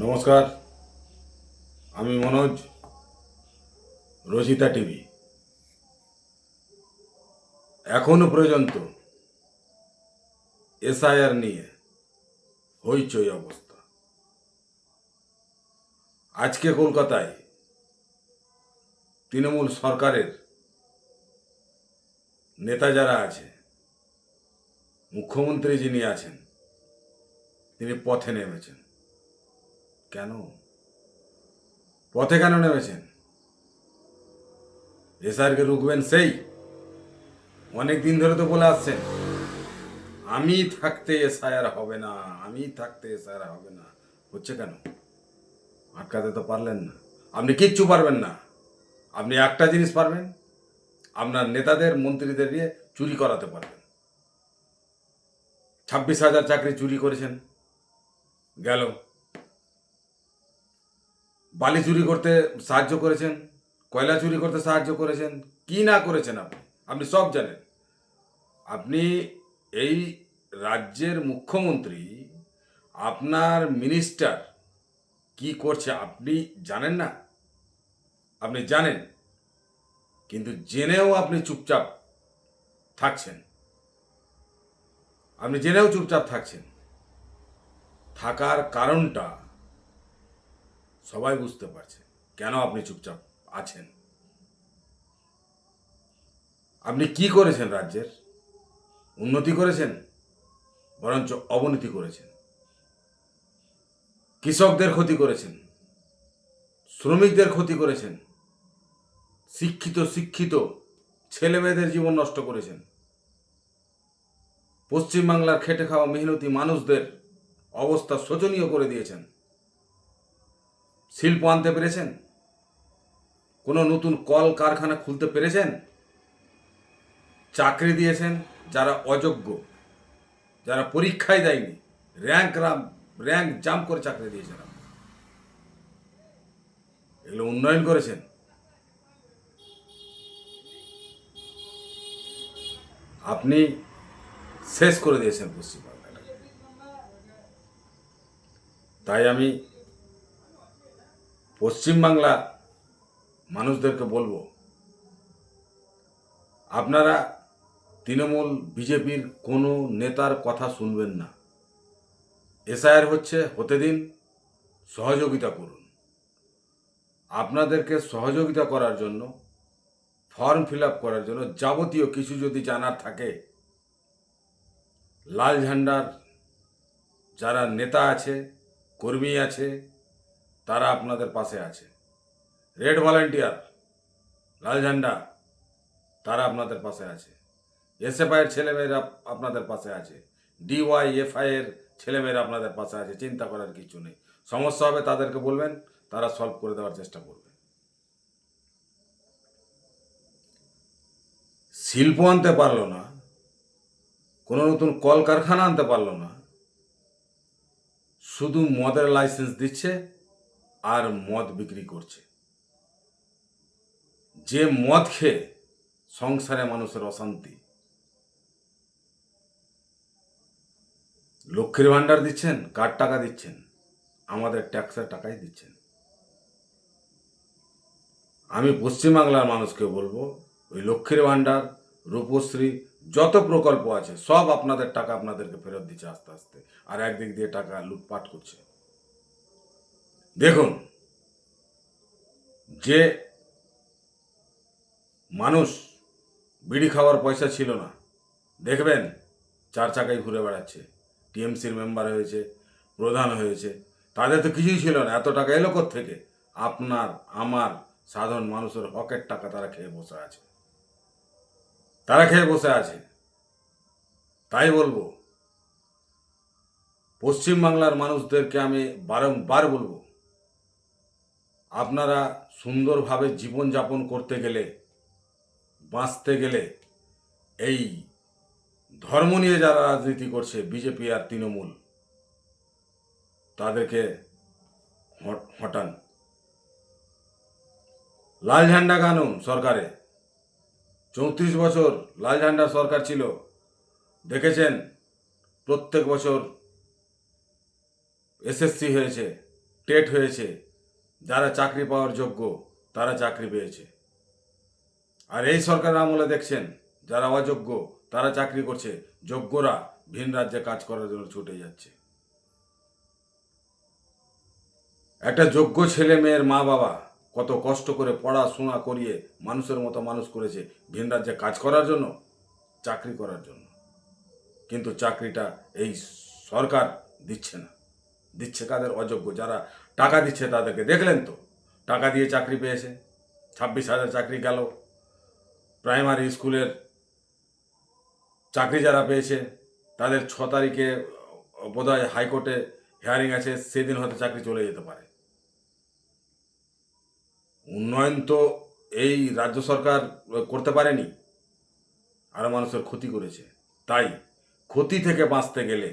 নমস্কার, আমি মনোজ, রোজিতা টিভি। এখনো পর্যন্ত এসআইআর নিয়ে হইচই অবস্থা। আজকে কলকাতায় তৃণমূল সরকারের নেতা যারা আছে, মুখ্যমন্ত্রী যিনি আছেন, তিনি পথে নেমেছেন। কেন পথে নেমেছেন? এসআইআরকে রুখবেন সেই অনেক দিন ধরে তো বলে আসছেন, আমি থাকতে এসআইআর হবে না, আমি থাকতে এসআইআর হবে না। হচ্ছে কেন? আটকাতে তো পারলেন না। আপনি কিচ্ছু পারবেন না। আপনি একটা জিনিস পারবেন, আপনার নেতাদের মন্ত্রীদের দিয়ে চুরি করাতে পারবেন। 26,000 চাকরি চুরি করেছেন, গেল। বালি চুরি করতে সাহায্য করেছেন, কয়লা চুরি করতে সাহায্য করেছেন, কি না করেছেন আপনি সব জানেন। আপনি এই রাজ্যের মুখ্যমন্ত্রী, আপনার মিনিস্টার কি করছে আপনি জানেন না? আপনি জানেন, কিন্তু জেনেও আপনি চুপচাপ থাকছেন। আপনি জেনেও চুপচাপ থাকছেন। থাকার কারণটা সবাই বুঝতে পারছে, কেন আপনি চুপচাপ আছেন। আপনি কি করেছেন? রাজ্যের উন্নতি করেছেন? বরঞ্চ অবনতি করেছেন। কৃষকদের ক্ষতি করেছেন, শ্রমিকদের ক্ষতি করেছেন, শিক্ষিত ছেলে মেয়েদের জীবন নষ্ট করেছেন। পশ্চিমবাংলার খেটে খাওয়া মেহনতি মানুষদের অবস্থা শোচনীয় করে দিয়েছেন। শিল্প আনতে পেরেছেন? কোনো নতুন কল কারখানা খুলতে পেরেছেন? চাকরি দিয়েছেন যারা অযোগ্য, যারা পরীক্ষায় দেয়নি, র্যাঙ্ক জাম্প করে চাকরি দিয়েছেন। এগুলো উন্নয়ন করেছেন? আপনি শেষ করে দিয়েছেন পশ্চিমবাংলাটাকে। তাই আমি পশ্চিমবাংলা মানুষদেরকে বলবো, আপনারা তৃণমূল বিজেপির কোনো নেতার কথা শুনবেন না। এসআইআর হতে দিন, সহযোগিতা করুন। আপনাদেরকে সহযোগিতা করার জন্য, ফর্ম ফিল আপ করার জন্য যাবতীয় কিছু যদি জানার থাকে, লাল ঝান্ডার যারা নেতা আছে, কর্মী আছে, তারা আপনাদের পাশে আছে। রেড ভলান্টিয়ার, লাল ঝান্ডা, তারা আপনাদের পাশে আছে। এসএফআইয়ের ছেলেমেয়েরা আপনাদের পাশে আছে। ডিওয়াইএফআই এর ছেলেমেয়েরা আপনাদের পাশে আছে। চিন্তা করার কিছু নেই। সমস্যা হবে তাদেরকে বলবেন, তারা সলভ করে দেওয়ার চেষ্টা করবে। শিল্প আনতে পারলো না, কোনো নতুন কলকারখানা আনতে পারলো না, শুধু মদের লাইসেন্স দিচ্ছে আর মদ বিক্রি করছে। যে মদ খেয়ে সংসারে মানুষের অশান্তি। লক্ষ্মীর ভাণ্ডার দিচ্ছেন, কার টাকা দিচ্ছেন? আমাদের ট্যাক্সের টাকাই দিচ্ছেন। আমি পশ্চিমবাংলার মানুষকে বলবো, ওই লক্ষ্মীর ভাণ্ডার, রূপশ্রী, যত প্রকল্প আছে সব আপনাদের টাকা আপনাদেরকে ফেরত দিচ্ছে আস্তে আস্তে, আর একদিক দিয়ে টাকা লুটপাট করছে। দেখুন, যে মানুষ বিড়ি খাওয়ার পয়সা ছিল না, দেখবেন 4 চাকায় ঘুরে বেড়াচ্ছে, টিএমসির মেম্বার হয়েছে, প্রধান হয়েছে। তাদের তো কিছুই ছিল না, এত টাকা এলো থেকে? আপনার আমার সাধারণ মানুষের হকের টাকা তারা খেয়ে বসে আছে। তাই বলবো, পশ্চিমবাংলার মানুষদেরকে আমি বারংবার বলবো, আপনারা সুন্দরভাবে জীবনযাপন করতে গেলে, বাঁচতে গেলে, এই ধর্ম নিয়ে যারা রাজনীতি করছে বিজেপি আর তৃণমূল, তাদেরকে হটান। লাল ঝান্ডা কেন সরকারে? 34 বছর লাল ঝান্ডার সরকার ছিল, দেখেছেন প্রত্যেক বছর এসএসসি হয়েছে, টেট হয়েছে, যারা চাকরি পাওয়ার যোগ্য তারা চাকরি পেয়েছে। আর এই সরকারের আমলে দেখছেন যারা অযোগ্য তারা চাকরি করছে, যোগ্যরা ভিন রাজ্যে কাজ করার জন্য ছুটে যাচ্ছে। একটা যোগ্য ছেলে মেয়ের মা বাবা কত কষ্ট করে পড়াশোনা করিয়ে মানুষের মতো মানুষ করেছে ভিন রাজ্যে কাজ করার জন্য, চাকরি করার জন্য। কিন্তু চাকরিটা এই সরকার দিচ্ছে না। দিচ্ছে কাদের? অযোগ্য যারা টাকা দিচ্ছে তাদেরকে। দেখলেন তো, টাকা দিয়ে চাকরি পেয়েছে, 26,000 চাকরি গেল। প্রাইমারি স্কুলের চাকরি যারা পেয়েছে তাদের 6 তারিখে বোধহয় হাইকোর্টে হিয়ারিং আছে, সেদিন হয়তো চাকরি চলে যেতে পারে। উন্নয়ন তো এই রাজ্য সরকার করতে পারেনি, আরও মানুষের ক্ষতি করেছে। তাই ক্ষতি থেকে বাঁচতে গেলে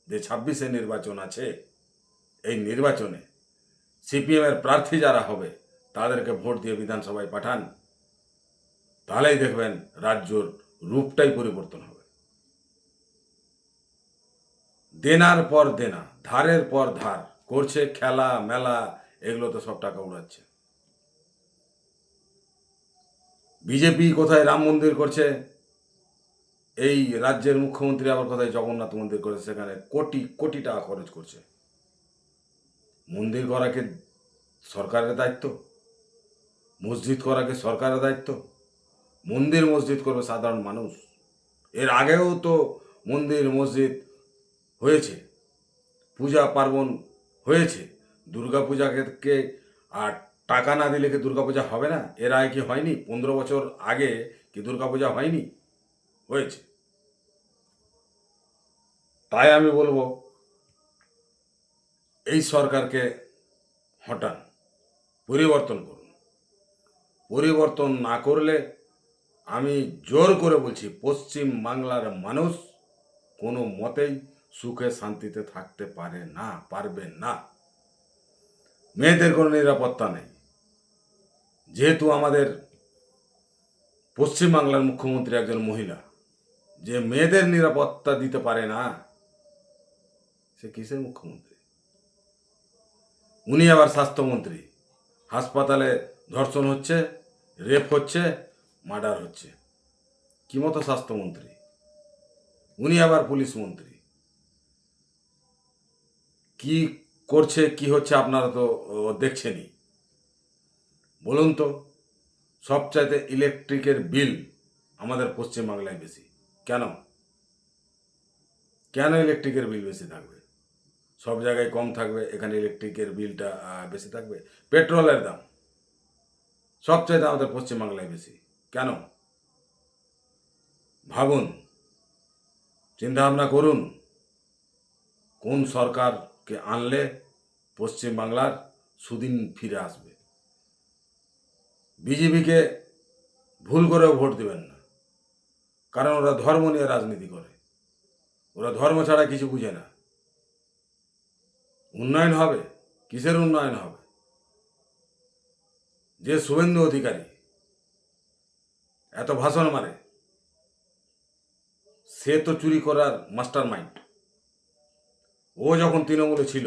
যে 26-এ নির্বাচন আছে, এই নির্বাচনে সিপিএমের প্রার্থী যারা হবে তাদেরকে ভোট দিয়ে বিধানসভায় পাঠান, তাহলেই দেখবেন রাজ্যর রূপটাই পরিবর্তন হবে। দেনার পর দেনা, ধারের পর ধার করছে, খেলা মেলা এগুলো তো সব টাকা উড়াচ্ছে। বিজেপি কোথায় রাম মন্দির করছে, এই রাজ্যের মুখ্যমন্ত্রী আবার কোথায় জগন্নাথ মন্দির করেছে, সেখানে কোটি কোটি টাকা খরচ করছে। মন্দির করা কি সরকারের দায়িত্ব? মসজিদ করা কি সরকারের দায়িত্ব? মন্দির মসজিদ করবে সাধারণ মানুষ। এর আগেও তো মন্দির মসজিদ হয়েছে, পূজা পার্বণ হয়েছে। দুর্গাপূজাকে আর টাকা না দিলে কি দুর্গাপূজা হবে না? এর আগে কি হয়নি? 15 বছর আগে কি দুর্গাপূজা হয়নি? হয়েছে। তাই আমি বলবো এই সরকারকে হটান, পরিবর্তন করুন। পরিবর্তন না করলে আমি জোর করে বলছি পশ্চিম বাংলার মানুষ কোনো মতেই সুখে শান্তিতে থাকতে পারবে না। মেয়েদের কোনো নিরাপত্তা নেই। যেহেতু আমাদের পশ্চিমবাংলার মুখ্যমন্ত্রী একজন মহিলা, যে মেয়েদের নিরাপত্তা দিতে পারে না, সে কিসের মুখ্যমন্ত্রী? উনি আবার স্বাস্থ্যমন্ত্রী। হাসপাতালে ধর্ষণ হচ্ছে, রেপ হচ্ছে, মার্ডার হচ্ছে। কি মতো স্বাস্থ্যমন্ত্রী? উনি আবার পুলিশ মন্ত্রী। কি করছে কি হচ্ছে আপনারা তো দেখছেনই। বলুন তো, সবচাইতে ইলেকট্রিকের বিল আমাদের পশ্চিমবাংলায় বেশি কেন? কেন ইলেকট্রিকের বিল বেশি থাকবে? সব জায়গায় কম থাকবে, এখানে ইলেকট্রিকের বিলটা বেশি থাকবে। পেট্রোলের দাম সবচাইতে আমাদের পশ্চিমবাংলায় বেশি কেন? ভাবুন, চিন্তাভাবনা করুন, কোন সরকারকে আনলে পশ্চিমবাংলার সুদিন ফিরে আসবে। বিজেপিকে ভুল করেও ভোট দেবেন না, কারণ ওরা ধর্ম নিয়ে রাজনীতি করে। ওরা ধর্ম ছাড়া কিছু বুঝে না। উন্নয়ন হবে? কিসের উন্নয়ন হবে? যে শুভেন্দু অধিকারী এত ভাষণ মারে, সে তো চুরি করার মাস্টার মাইন্ড। ও যখন তৃণমূলে ছিল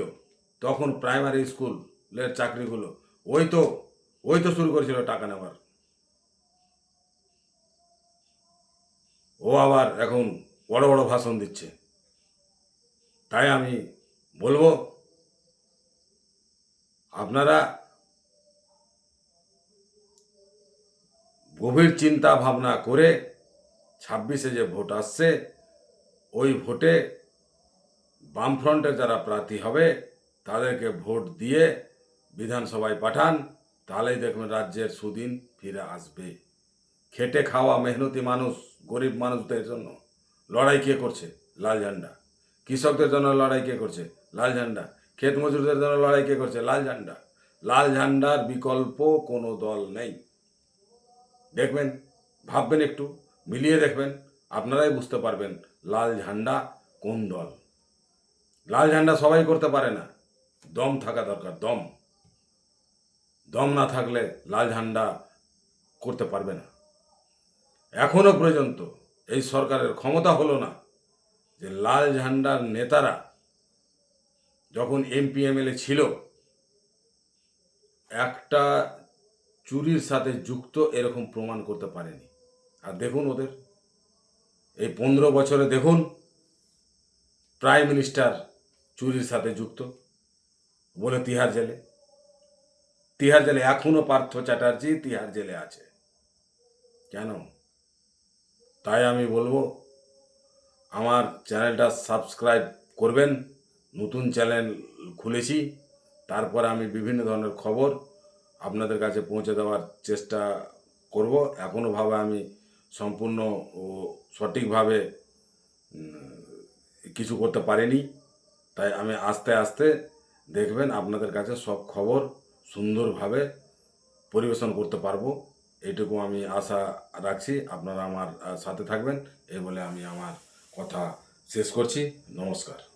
তখন প্রাইমারি স্কুলের চাকরিগুলো ওই তো শুরু করেছিল টাকা নেওয়ার। ও আবার এখন বড় বড় ভাষণ দিচ্ছে। তাই আমি বলবো আপনারা গভীর চিন্তা ভাবনা করে 26-এ যে ভোট আসছে, ওই ভোটে বামফ্রন্টের যারা প্রার্থী হবে তাদেরকে ভোট দিয়ে বিধানসভায় পাঠান, তাহলেই দেখবেন রাজ্যের সুদিন ফিরে আসবে। খেটে খাওয়া মেহনতি মানুষ, গরিব মানুষদের জন্য লড়াই কে করছে? লাল ঝান্ডা। কৃষকদের জন্য লড়াই কে করছে? লাল ঝান্ডা। ক্ষেত মজুরদের জন্য লড়াই কে করছে? লাল ঝান্ডা। লাল ঝান্ডার বিকল্প কোনো দল নেই। দেখবেন, ভাববেন, একটু মিলিয়ে দেখবেন, আপনারাই বুঝতে পারবেন লাল ঝান্ডা কোন দল। লাল ঝান্ডা সবাই করতে পারে না, দম থাকা দরকার। দম না থাকলে লাল ঝান্ডা করতে পারবে না। এখনো পর্যন্ত এই সরকারের ক্ষমতা হলো না যে লাল ঝান্ডার নেতারা যখন এমপি এমএলএ ছিল একটা চুরির সাথে যুক্ত এরকম প্রমাণ করতে পারেনি। আর দেখুন ওদের এই 15 বছরে দেখুন প্রাইম মিনিস্টার চুরির সাথে যুক্ত বলে তিহার জেলে। তিহার জেলে এখনো পার্থ চ্যাটার্জি তিহার জেলে আছে। কেন? তাই আমি বলবো আমার চ্যানেলটা সাবস্ক্রাইব করবেন। নতুন চ্যানেল খুলেছি, তারপর আমি বিভিন্ন ধরনের খবর আপনাদের কাছে পৌঁছে দেওয়ার চেষ্টা করব। এখনোভাবে আমি সম্পূর্ণ ও সঠিকভাবে কিছু করতে পারিনি, তাই আমি আস্তে আস্তে দেখবেন আপনাদের কাছে সব খবর সুন্দরভাবে পরিবেশন করতে পারবো। এইটুকু আমি আশা রাখছি, আপনারা আমার সাথে থাকবেন। এই বলে আমি আমার কথা শেষ করছি। নমস্কার।